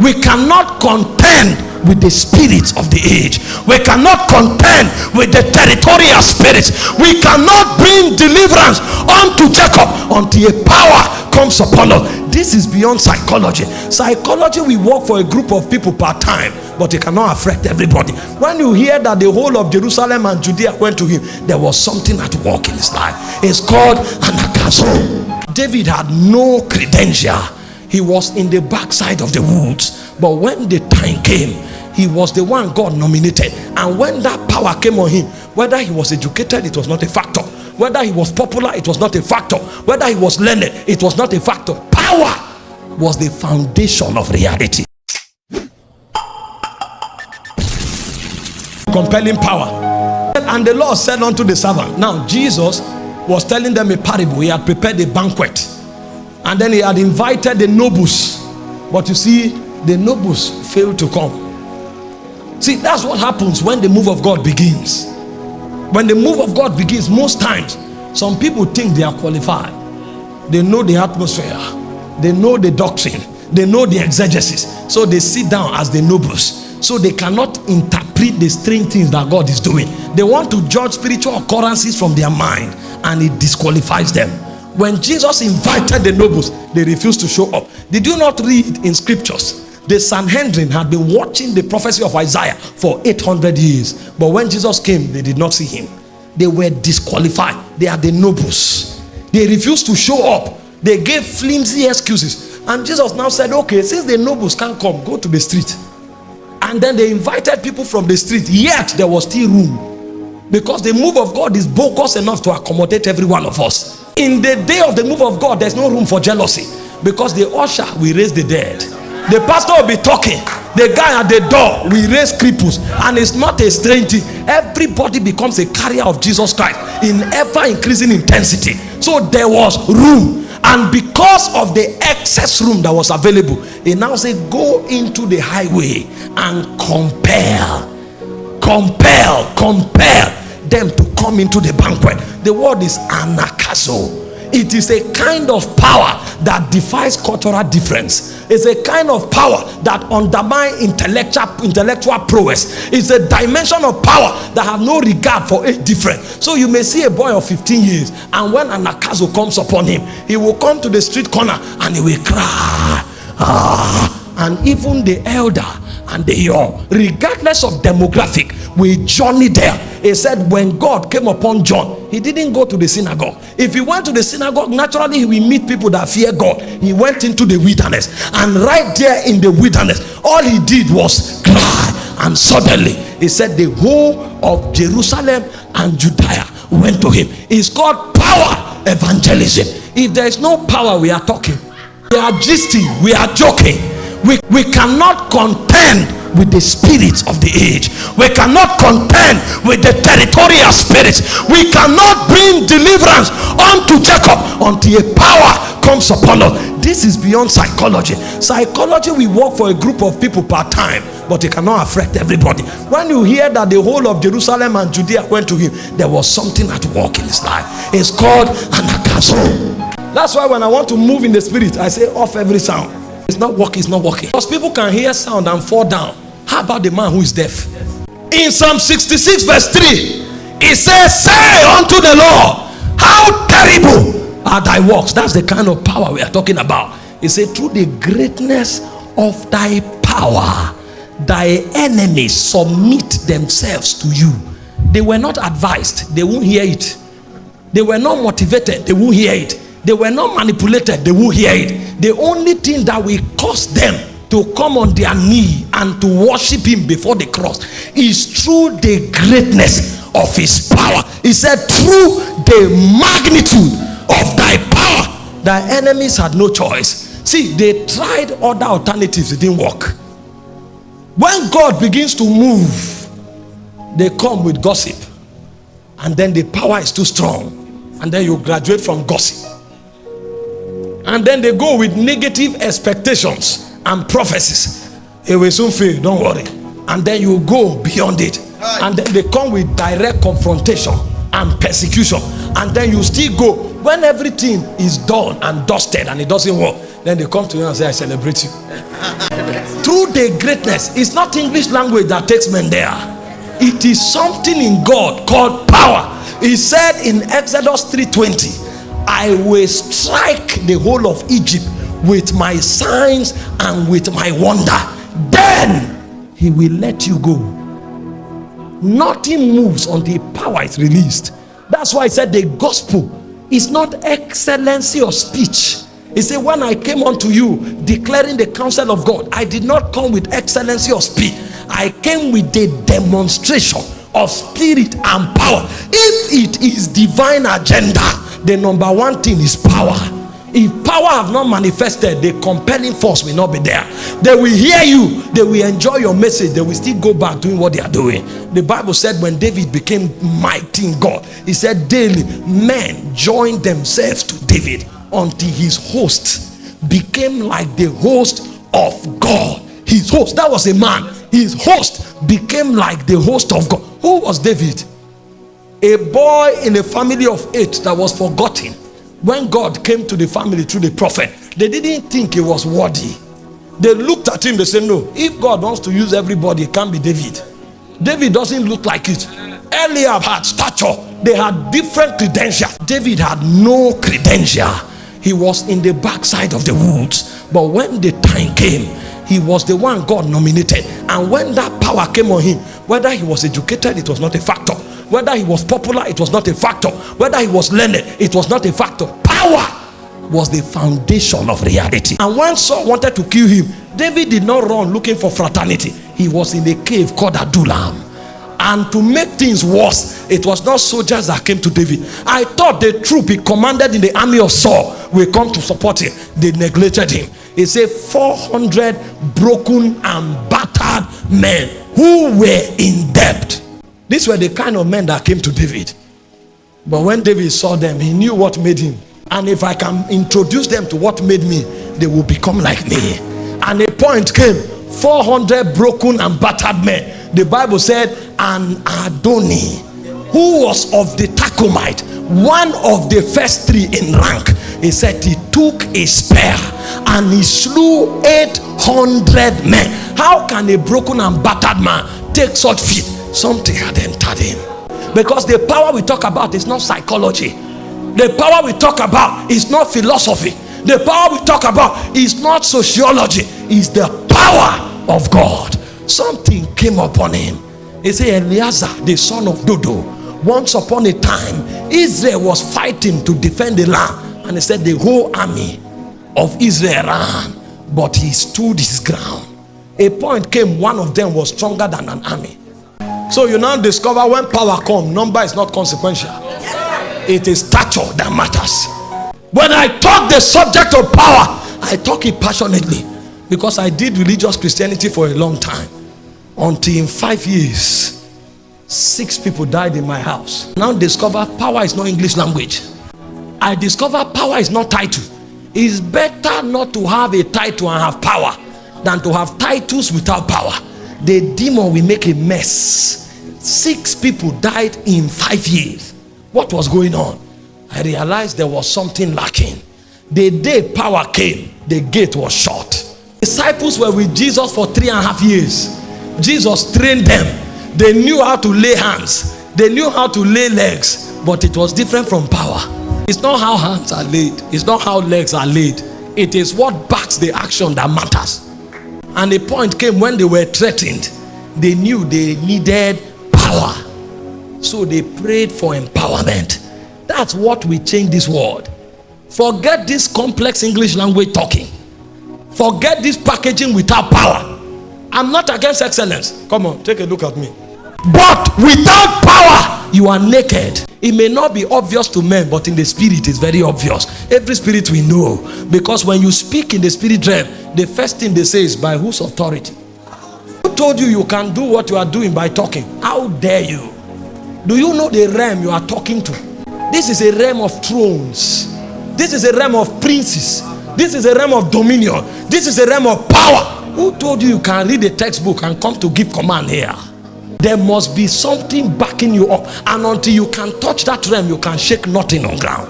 We cannot contend with the spirits of the age. We cannot contend with the territorial spirits. We cannot bring deliverance unto Jacob until a power comes upon us. This is beyond psychology. Psychology, we work for a group of people per time, but it cannot affect everybody. When you hear that the whole of Jerusalem and Judea went to him, there was something at work in his life. It's called anakazo. David had no credential. He was in the backside of the woods, but when the time came, he was the one God nominated. And when that power came on him, whether he was educated, it was not a factor. Whether he was popular, it was not a factor. Whether he was learned, it was not a factor. Power was the foundation of reality. Compelling power. And the Lord said unto the servant. Now Jesus was telling them a parable. He had prepared a banquet, and then he had invited the nobles, but you see, the nobles failed to come. See, that's what happens when the move of God begins. When the move of God begins, most times some people think they are qualified. They know the atmosphere, they know the doctrine, they know the exegesis, so they sit down as the nobles, so they cannot interpret the strange things that God is doing. They want to judge spiritual occurrences from their mind, and it disqualifies them. When Jesus invited the nobles, they refused to show up. Did you not read in scriptures? The Sanhedrin had been watching the prophecy of Isaiah for 800 years, but when Jesus came, they did not see him. They were disqualified. They are the nobles. They refused to show up. They gave flimsy excuses, and Jesus now said, okay, since the nobles can't come, go to the street. And then they invited people from the street, yet there was still room, because the move of God is bogus enough to accommodate every one of us. In the day of the move of God, there's no room for jealousy, because the usher will raise the dead, the pastor will be talking, the guy at the door will raise cripples, and it's not a strange thing. Everybody becomes a carrier of Jesus Christ in ever increasing intensity. So there was room, and because of the excess room that was available, he now said, go into the highway and compel them to come into the banquet. The word is anakazo. It is a kind of power that defies cultural difference. It's a kind of power that undermines intellectual prowess. It's a dimension of power that has no regard for age difference. So you may see a boy of 15 years, and when an anakazo comes upon him, he will come to the street corner and he will cry. And even the elder and the young, regardless of demographic, will journey there. He said when God came upon John, he didn't go to the synagogue. If he went to the synagogue, naturally he will meet people that fear God. He went into the wilderness, and right there in the wilderness, all he did was cry, and suddenly he said the whole of Jerusalem and Judea went to him. It's called power evangelism. If there is no power, we are talking, we are gisting, we are joking. We cannot contend with the spirits of the age. We cannot contend with the territorial spirits. We cannot bring deliverance unto Jacob until a power comes upon us. This is beyond psychology. Psychology, we work for a group of people per time, but it cannot affect everybody. When you hear that the whole of Jerusalem and Judea went to him, there was something at work in his life. It's called anakazo. That's why when I want to move in the spirit, I say off every sound. It's not working, it's not working. Because people can hear sound and fall down. How about the man who is deaf? In Psalm 66 verse 3, it says, say unto the Lord, how terrible are thy works. That's the kind of power we are talking about. It said, through the greatness of thy power, thy enemies submit themselves to you. They were not advised, they won't hear it. They were not motivated, they won't hear it. They were not manipulated, they won't hear it. The only thing that will cause them to come on their knee and to worship him before the cross is through the greatness of his power. He said, through the magnitude of thy power, thy enemies had no choice. See, they tried other alternatives, it didn't work. When God begins to move, they come with gossip, and then the power is too strong, and then you graduate from gossip. And then they go with negative expectations and prophecies. It will soon fail, don't worry. And then you go beyond it. And then they come with direct confrontation and persecution. And then you still go. When everything is done and dusted and it doesn't work, then they come to you and say, I celebrate you. Through you the greatness. It's not English language that takes men there. It is something in God called power. He said in Exodus 3:20, I will strike the whole of Egypt with my signs and with my wonder. Then he will let you go. Nothing moves until power is released. That's why I said the gospel is not excellency of speech. He said, when I came unto you declaring the counsel of God, I did not come with excellency of speech. I came with the demonstration of spirit and power. If it is divine agenda, the number one thing is power. If power have not manifested, the compelling force will not be there. They will hear you, they will enjoy your message, they will still go back doing what they are doing. The Bible said when David became mighty in God, he said daily men joined themselves to David until his host became like the host of God. His host, that was a man. His host became like the host of God. Who was David? A boy in a family of 8 that was forgotten. When God came to the family through the prophet, they didn't think he was worthy. They looked at him, they said, no, if God wants to use everybody, it can't be David. David doesn't look like it. Eliab had stature. They had different credentials. David had no credential. He was in the backside of the woods. But when the time came, he was the one God nominated. And when that power came on him, whether he was educated, it was not a factor. Whether he was popular, it was not a factor. Whether he was learned, it was not a factor. Power was the foundation of reality. And when Saul wanted to kill him, David did not run looking for fraternity. He was in a cave called Adullam. And to make things worse, it was not soldiers that came to David. I thought the troop he commanded in the army of Saul will come to support him. They neglected him. He said 400 broken and battered men who were in debt. These were the kind of men that came to David. But when David saw them, he knew what made him. And if I can introduce them to what made me, they will become like me. And a point came, 400 broken and battered men. The Bible said, and Adoni, who was of the Tachomite, one of the first 3 in rank, he said he took a spear and he slew 800 men. How can a broken and battered man take such feat? Something had entered him. Because the power we talk about is not psychology. The power we talk about is not philosophy. The power we talk about is not sociology. It's the power of God. Something came upon him. He said, Eleazar, the son of Dodo, once upon a time, Israel was fighting to defend the land. And he said the whole army of Israel ran, but he stood his ground. A point came, one of them was stronger than an army. So you now discover when power comes, number is not consequential. It is stature that matters. When I talk the subject of power, I talk it passionately. Because I did religious Christianity for a long time. Until in 5 years, 6 people died in my house. Now discover power is not English language. I discover power is not title. It's better not to have a title and have power than to have titles without power. The demon will make a mess. 6 people died in 5 years. What was going on? I realized there was something lacking. The day power came, the gate was shut. Disciples were with Jesus for 3.5 years. Jesus trained them. They knew how to lay hands. They knew how to lay legs. But it was different from power. It's not how hands are laid. It's not how legs are laid. It is what backs the action that matters. And the point came when they were threatened. They knew they needed power. So they prayed for empowerment. That's what will change this world. Forget this complex English language talking. Forget this packaging without power. I'm not against excellence. Come on, take a look at me. But without power, you are naked. It may not be obvious to men, but in the spirit it's very obvious. Every spirit we know. Because when you speak in the spirit realm, the first thing they say is, by whose authority? Who told you you can do what you are doing by talking? How dare you? Do you know the realm you are talking to? This is a realm of thrones. This is a realm of princes. This is a realm of dominion. This is a realm of power. Who told you you can read a textbook and come to give command here? There must be something backing you up. And until you can touch that realm, you can shake nothing on ground.